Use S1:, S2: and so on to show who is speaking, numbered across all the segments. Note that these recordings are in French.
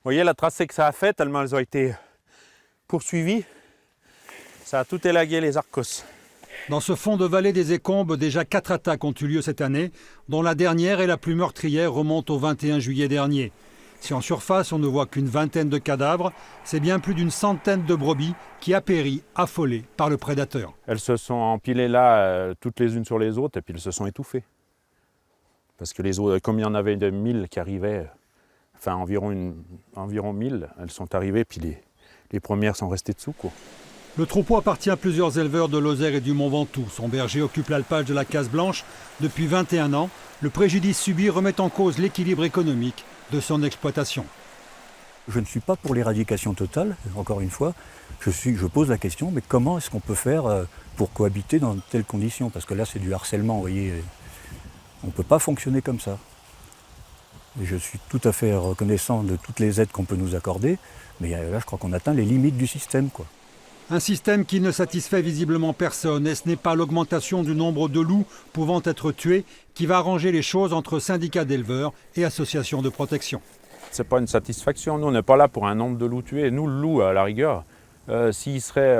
S1: voyez la tracée que ça a fait, tellement elles ont été poursuivies. Ça a tout élagué les arcos.
S2: Dans ce fond de vallée des Écombes, déjà 4 attaques ont eu lieu cette année, dont la dernière et la plus meurtrière remonte au 21 juillet dernier. Si en surface on ne voit qu'une vingtaine de cadavres, c'est bien plus d'une centaine de brebis qui a péri, affolées par le prédateur.
S1: Elles se sont empilées là, toutes les unes sur les autres, et puis elles se sont étouffées. Parce que les autres, comme il y en avait de 1000 qui arrivaient, enfin environ 1000, elles sont arrivées, puis les premières sont restées dessous, quoi.
S2: Le troupeau appartient à plusieurs éleveurs de Lozère et du Mont Ventoux. Son berger occupe l'alpage de la Case Blanche depuis 21 ans. Le préjudice subi remet en cause l'équilibre économique de son exploitation.
S3: Je ne suis pas pour l'éradication totale, encore une fois. Je pose la question, mais comment est-ce qu'on peut faire pour cohabiter dans de telles conditions? Parce que là, c'est du harcèlement, vous voyez. On ne peut pas fonctionner comme ça. Et je suis tout à fait reconnaissant de toutes les aides qu'on peut nous accorder, mais là, je crois qu'on atteint les limites du système, quoi.
S2: Un système qui ne satisfait visiblement personne, et ce n'est pas l'augmentation du nombre de loups pouvant être tués qui va arranger les choses entre syndicats d'éleveurs et associations de protection.
S1: C'est pas une satisfaction, nous on n'est pas là pour un nombre de loups tués. Nous, le loup, à la rigueur, s'il serait,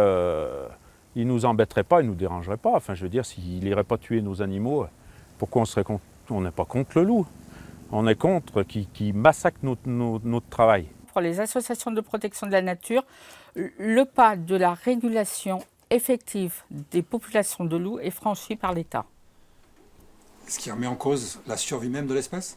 S1: il nous embêterait pas, il nous dérangerait pas. Enfin, je veux dire, s'il n'irait pas tuer nos animaux, pourquoi on n'est pas contre le loup? On est contre qui massacre notre travail.
S4: Pour les associations de protection de la nature, le pas de la régulation effective des populations de loups est franchi par l'État.
S2: Ce qui remet en cause la survie même de l'espèce?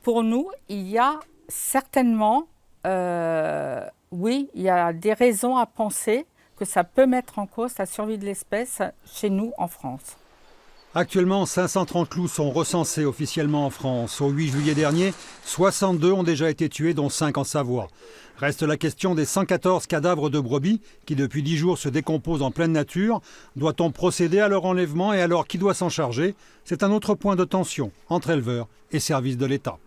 S4: Pour nous, il y a certainement, oui, il y a des raisons à penser que ça peut mettre en cause la survie de l'espèce chez nous en France.
S2: Actuellement, 530 loups sont recensés officiellement en France. Au 8 juillet dernier, 62 ont déjà été tués, dont 5 en Savoie. Reste la question des 114 cadavres de brebis qui, depuis 10 jours, se décomposent en pleine nature. Doit-on procéder à leur enlèvement et alors qui doit s'en charger? C'est un autre point de tension entre éleveurs et services de l'État.